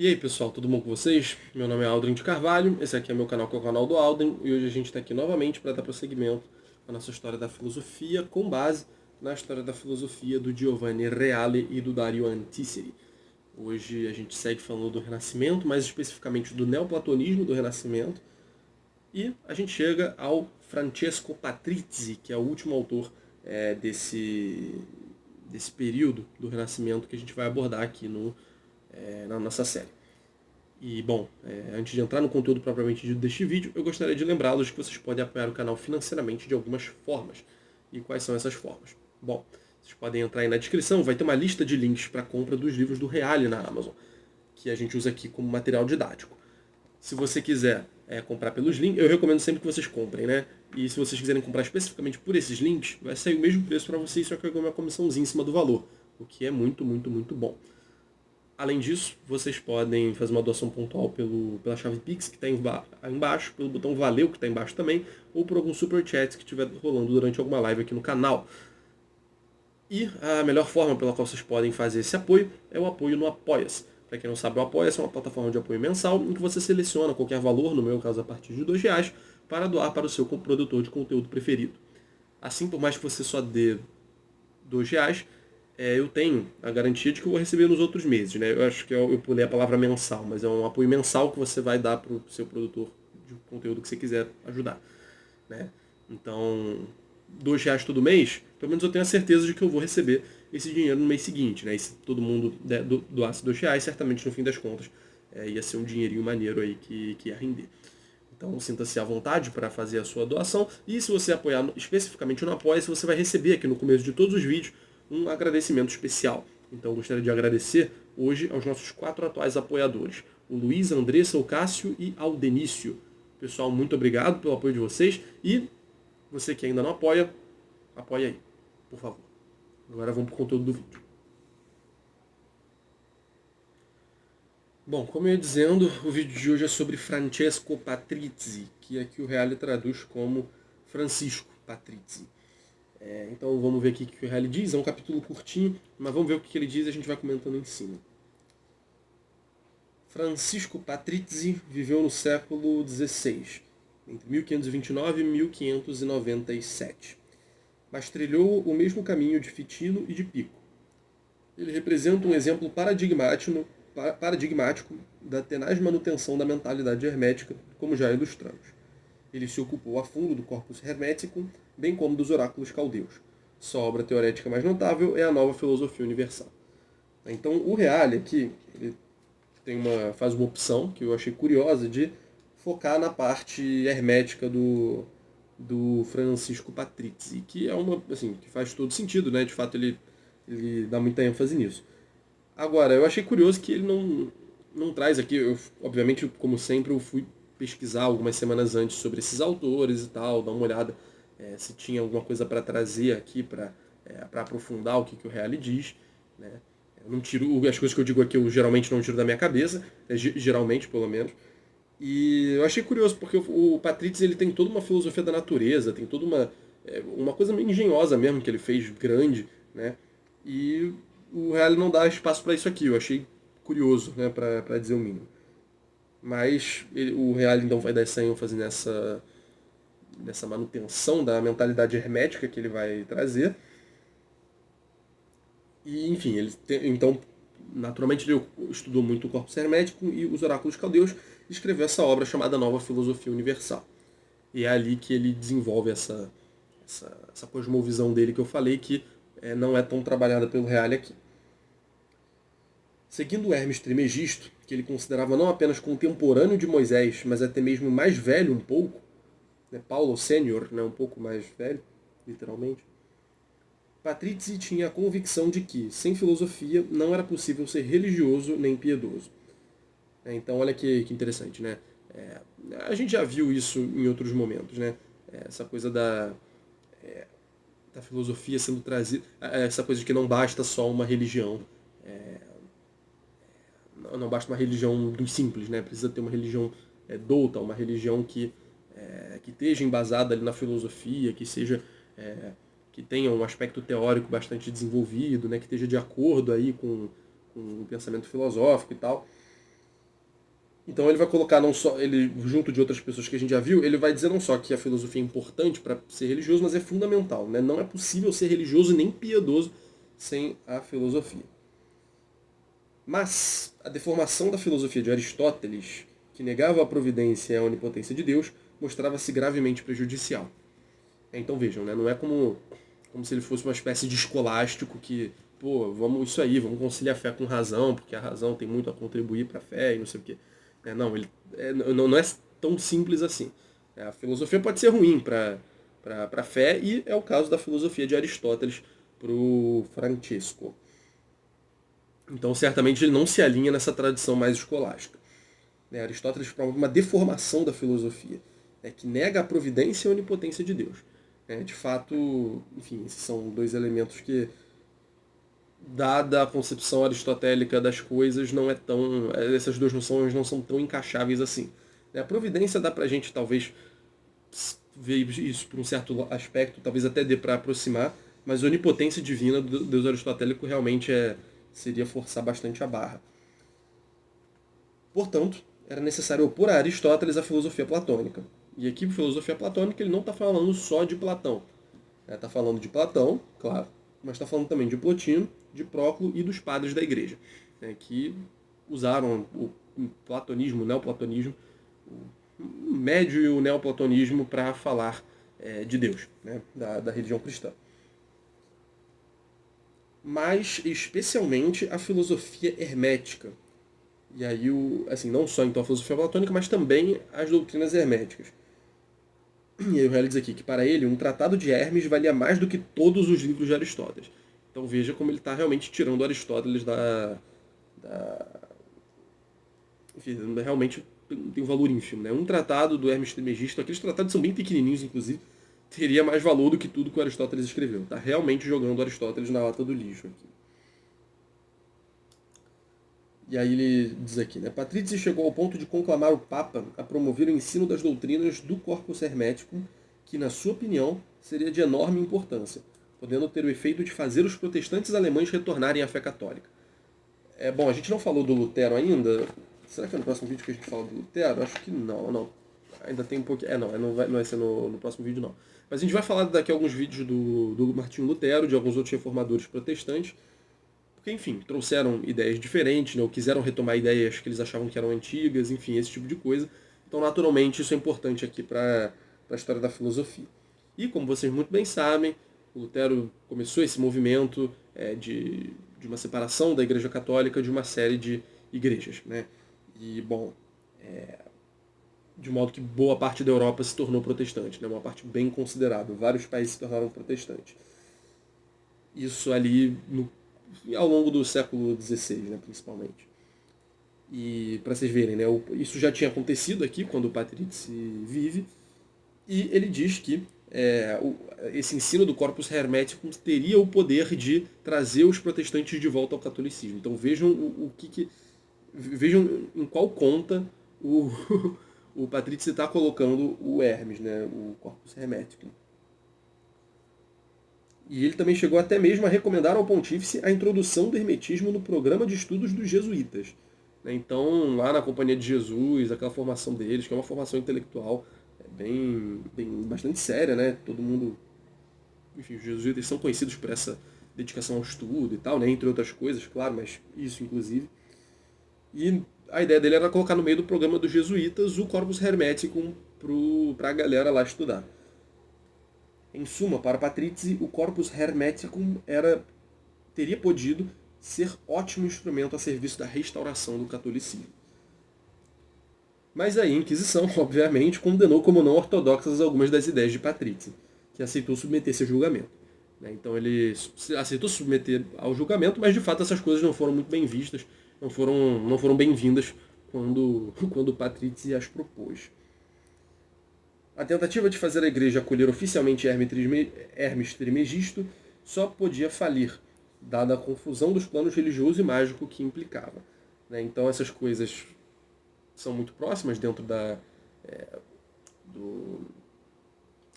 E aí pessoal, tudo bom com vocês? Meu nome é Aldrin de Carvalho, esse aqui é meu canal, que é o canal do Aldrin, e hoje a gente está aqui novamente para dar prosseguimento à nossa história da filosofia, com base na história da filosofia do Giovanni Reale e do Dario Antiseri. Hoje a gente segue falando do Renascimento, mais especificamente do neoplatonismo do Renascimento, e a gente chega ao Francesco Patrizzi, que é o último autor desse período do Renascimento que a gente vai abordar aqui na nossa série. E, bom, antes de entrar no conteúdo propriamente dito deste vídeo, eu gostaria de lembrá-los que vocês podem apoiar o canal financeiramente de algumas formas. E quais são essas formas? Bom, vocês podem entrar aí na descrição, vai ter uma lista de links para a compra dos livros do Reale na Amazon, que a gente usa aqui como material didático. Se você quiser comprar pelos links, eu recomendo sempre que vocês comprem, né? E se vocês quiserem comprar especificamente por esses links, vai sair o mesmo preço para vocês, só que com uma comissãozinha em cima do valor, o que é muito, muito, muito bom. Além disso, vocês podem fazer uma doação pontual pela chave Pix, que está aí embaixo, pelo botão Valeu, que está embaixo também, ou por algum super chat que estiver rolando durante alguma live aqui no canal. E a melhor forma pela qual vocês podem fazer esse apoio é o apoio no Apoia-se. Para quem não sabe, o Apoia-se é uma plataforma de apoio mensal em que você seleciona qualquer valor, no meu caso a partir de R$ 2, para doar para o seu produtor de conteúdo preferido. Assim, por mais que você só dê R$ 2, eu tenho a garantia de que eu vou receber nos outros meses, né? Eu acho que eu pulei a palavra mensal, mas é um apoio mensal que você vai dar para o seu produtor de conteúdo que você quiser ajudar, né? Então, R$ 2 todo mês, pelo menos eu tenho a certeza de que eu vou receber esse dinheiro no mês seguinte, né? E se todo mundo doasse R$ 2, certamente no fim das contas ia ser um dinheirinho maneiro aí que ia render. Então sinta-se à vontade para fazer a sua doação. E se você apoiar especificamente no Apoia-se, você vai receber aqui no começo de todos os vídeos um agradecimento especial. Então eu gostaria de agradecer hoje aos nossos 4 atuais apoiadores. O Luiz, a Andressa, o Cássio e ao Denício. Pessoal, muito obrigado pelo apoio de vocês. E você que ainda não apoia, apoia aí, por favor. Agora vamos para o conteúdo do vídeo. Bom, como eu ia dizendo, o vídeo de hoje é sobre Francesco Patrizzi, que aqui o Reale traduz como Francisco Patrizzi. Então vamos ver aqui o que o Reale diz, é um capítulo curtinho, mas vamos ver o que ele diz e a gente vai comentando em cima. Francisco Patrizzi viveu no século XVI, entre 1529 e 1597, mas trilhou o mesmo caminho de Fitilo e de Pico. Ele representa um exemplo paradigmático da tenaz manutenção da mentalidade hermética, como já ilustramos. Ele se ocupou a fundo do corpus hermeticum, bem como dos oráculos caldeus. Sua obra teorética mais notável é a Nova Filosofia Universal. Então, o Reale aqui ele faz uma opção que eu achei curiosa de focar na parte hermética do Francisco Patrizzi, que é uma assim, que faz todo sentido, né? De fato, ele dá muita ênfase nisso. Agora, eu achei curioso que ele não traz aqui, obviamente, como sempre, eu fui pesquisar algumas semanas antes sobre esses autores e tal, dar uma olhada se tinha alguma coisa para trazer aqui, para aprofundar o que o Reale diz. Né? Eu não tiro, as coisas que eu digo aqui eu geralmente não tiro da minha cabeça, geralmente pelo menos. E eu achei curioso, porque o Patrizzi ele tem toda uma filosofia da natureza, tem toda uma coisa meio engenhosa mesmo que ele fez, grande, né? E o Reale não dá espaço para isso aqui, eu achei curioso, né, para dizer o mínimo. Mas o Reale então vai dar essa ênfase nessa manutenção da mentalidade hermética que ele vai trazer. E, enfim, então, naturalmente, ele estudou muito o corpus hermético e os oráculos caldeus e escreveu essa obra chamada Nova Filosofia Universal. E é ali que ele desenvolve essa cosmovisão dele que eu falei, que não é tão trabalhada pelo Reale aqui. Seguindo Hermes Trismegisto, que ele considerava não apenas contemporâneo de Moisés, mas até mesmo mais velho um pouco, né, Paulo Sênior, né, um pouco mais velho, literalmente, Patrizzi tinha a convicção de que, sem filosofia, não era possível ser religioso nem piedoso. Então, olha que interessante, né? A gente já viu isso em outros momentos, né? Essa coisa da filosofia sendo trazida, essa coisa de que não basta só uma religião, não basta uma religião dos simples, né? Precisa ter uma religião douta, uma religião que esteja embasada ali na filosofia, que tenha um aspecto teórico bastante desenvolvido, né? Que esteja de acordo aí com o pensamento filosófico e tal. Então ele vai colocar não só, ele junto de outras pessoas que a gente já viu, ele vai dizer não só que a filosofia é importante para ser religioso, mas é fundamental. Né? Não é possível ser religioso nem piedoso sem a filosofia. Mas a deformação da filosofia de Aristóteles, que negava a providência e a onipotência de Deus, mostrava-se gravemente prejudicial. Então vejam, né? Não é como se ele fosse uma espécie de escolástico que, pô, vamos isso aí, vamos conciliar a fé com razão, porque a razão tem muito a contribuir para a fé e não sei o quê. Não, não é tão simples assim. A filosofia pode ser ruim para a fé, e é o caso da filosofia de Aristóteles para o Francesco. Então, certamente, ele não se alinha nessa tradição mais escolástica. Aristóteles promove uma deformação da filosofia, que nega a providência e a onipotência de Deus. De fato, enfim, esses são dois elementos que, dada a concepção aristotélica das coisas, não é tão, essas duas noções não são tão encaixáveis assim. A providência dá pra gente, talvez, ver isso por um certo aspecto, talvez até dê para aproximar, mas a onipotência divina do Deus aristotélico realmente seria forçar bastante a barra. Portanto, era necessário opor a Aristóteles a filosofia platônica. E aqui, filosofia platônica, ele não está falando só de Platão. Está falando de Platão, claro, mas está falando também de Plotino, de Próclo e dos padres da igreja, que usaram o platonismo, o neoplatonismo, o médio e o neoplatonismo para falar de Deus, da religião cristã. Mas, especialmente, a filosofia hermética. E aí, assim, não só então a filosofia platônica, mas também as doutrinas herméticas. E aí o Hélio diz aqui que para ele um tratado de Hermes valia mais do que todos os livros de Aristóteles. Então veja como ele está realmente tirando Aristóteles enfim, realmente tem um valor ínfimo. Né? Um tratado do Hermes Trismegisto, aqueles tratados são bem pequenininhos, inclusive, teria mais valor do que tudo que o Aristóteles escreveu. Está realmente jogando Aristóteles na lata do lixo aqui. E aí ele diz aqui, né? Patrício chegou ao ponto de conclamar o Papa a promover o ensino das doutrinas do Corpus Hermeticum, que, na sua opinião, seria de enorme importância, podendo ter o efeito de fazer os protestantes alemães retornarem à fé católica. Bom, a gente não falou do Lutero ainda. Será que é no próximo vídeo que a gente fala do Lutero? Acho que não. Ainda tem um pouquinho. Não vai ser no próximo vídeo, não. Mas a gente vai falar daqui a alguns vídeos do Martinho Lutero, de alguns outros reformadores protestantes, porque, enfim, trouxeram ideias diferentes, ou quiseram retomar ideias que eles achavam que eram antigas, enfim, esse tipo de coisa. Então, naturalmente, isso é importante aqui para a história da filosofia. E, como vocês muito bem sabem, o Lutero começou esse movimento de uma separação da Igreja Católica de uma série de igrejas. Né? E, bom, de modo que boa parte da Europa se tornou protestante, né? Uma parte bem considerável. Vários países se tornaram protestantes. Isso ali ao longo do século XVI, né, principalmente. E para vocês verem, né, isso já tinha acontecido aqui, quando o Patrício vive, e ele diz que esse ensino do Corpus Hermeticum teria o poder de trazer os protestantes de volta ao catolicismo. Então vejam vejam em qual conta o Patrício está colocando o Hermes, né, o Corpus Hermeticum. E ele também chegou até mesmo a recomendar ao pontífice a introdução do hermetismo no programa de estudos dos jesuítas. Então, lá na Companhia de Jesus, aquela formação deles, que é uma formação intelectual bastante séria, né? Todo mundo... Enfim, os jesuítas são conhecidos por essa dedicação ao estudo e tal, né? Entre outras coisas, claro, mas isso inclusive. E a ideia dele era colocar no meio do programa dos jesuítas o Corpus Hermeticum para a galera lá estudar. Em suma, para Patrício, o Corpus Hermeticum teria podido ser ótimo instrumento a serviço da restauração do catolicismo. Mas a Inquisição, obviamente, condenou como não ortodoxas algumas das ideias de Patrício, que aceitou submeter-se a julgamento. Então ele aceitou submeter ao julgamento, mas de fato essas coisas não foram muito bem vistas, não foram bem-vindas quando Patrício as propôs. A tentativa de fazer a igreja acolher oficialmente Hermes Trismegisto só podia falir, dada a confusão dos planos religioso e mágico que implicava. Então essas coisas são muito próximas dentro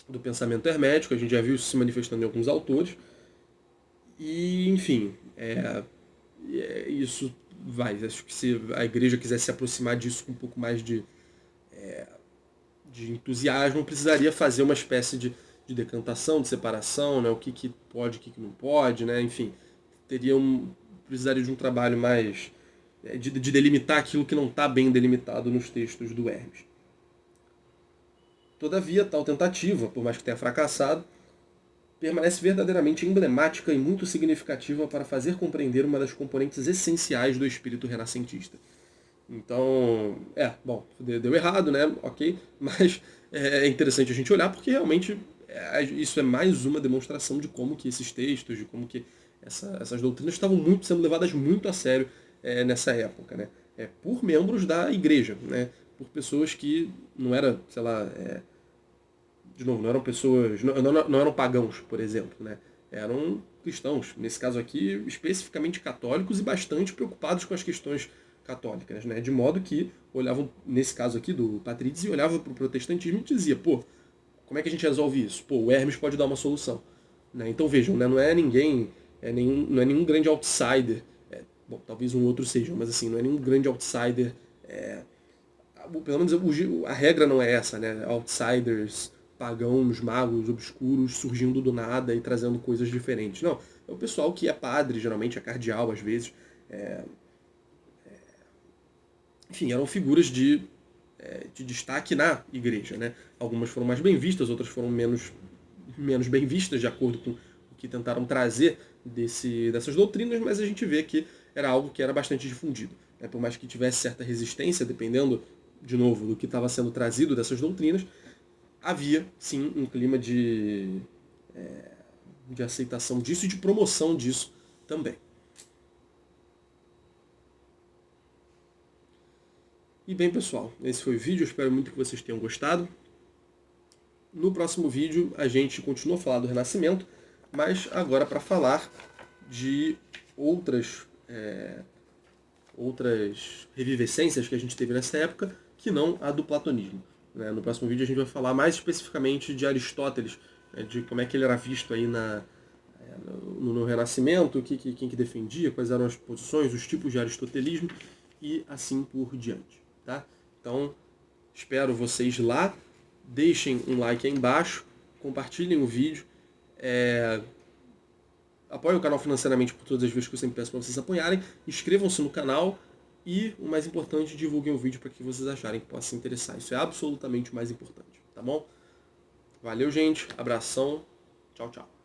do pensamento hermético, a gente já viu isso se manifestando em alguns autores. E, enfim, isso acho que se a igreja quisesse se aproximar disso com um pouco mais de entusiasmo, precisaria fazer uma espécie de decantação, de separação, né? O que pode, o que não pode, né? Enfim, precisaria de um trabalho mais de delimitar aquilo que não está bem delimitado nos textos do Hermes. Todavia, tal tentativa, por mais que tenha fracassado, permanece verdadeiramente emblemática e muito significativa para fazer compreender uma das componentes essenciais do espírito renascentista. Então, bom, deu errado, né? Ok, mas é interessante a gente olhar porque realmente isso é mais uma demonstração de como que esses textos, de como que essas doutrinas estavam sendo levadas muito a sério nessa época, né? Por membros da igreja, né? Por pessoas que não eram, sei lá, de novo, não eram pessoas, não eram pagãos, por exemplo, né? Eram cristãos, nesse caso aqui, especificamente católicos e bastante preocupados com as questões católicas, né? De modo que olhavam, nesse caso aqui do Patrícios, e olhava para o protestantismo e dizia, pô, como é que a gente resolve isso? Pô, o Hermes pode dar uma solução. Né? Então vejam, né? Não é nenhum grande outsider, bom, talvez um outro seja, mas assim, não é nenhum grande outsider, pelo menos a regra não é essa, né? Outsiders, pagãos, magos, obscuros, surgindo do nada e trazendo coisas diferentes. Não, é o pessoal que é padre, geralmente é cardeal às vezes, enfim, eram figuras de destaque na igreja. Né? Algumas foram mais bem vistas, outras foram menos bem vistas, de acordo com o que tentaram trazer dessas doutrinas, mas a gente vê que era algo que era bastante difundido. Né? Por mais que tivesse certa resistência, dependendo, de novo, do que estava sendo trazido dessas doutrinas, havia, sim, um clima de aceitação disso e de promoção disso também. E bem, pessoal, esse foi o vídeo, eu espero muito que vocês tenham gostado. No próximo vídeo a gente continua a falar do Renascimento, mas agora para falar de outras revivescências que a gente teve nessa época, que não a do platonismo. Né? No próximo vídeo a gente vai falar mais especificamente de Aristóteles, de como é que ele era visto aí no Renascimento, quem que defendia, quais eram as posições, os tipos de aristotelismo e assim por diante. Tá? Então, espero vocês lá. Deixem um like aí embaixo, compartilhem o vídeo, apoiem o canal financeiramente por todas as vezes que eu sempre peço para vocês apoiarem, inscrevam-se no canal e, o mais importante, divulguem o vídeo para que vocês acharem que possa se interessar. Isso é absolutamente o mais importante, tá bom? Valeu, gente. Abração. Tchau, tchau.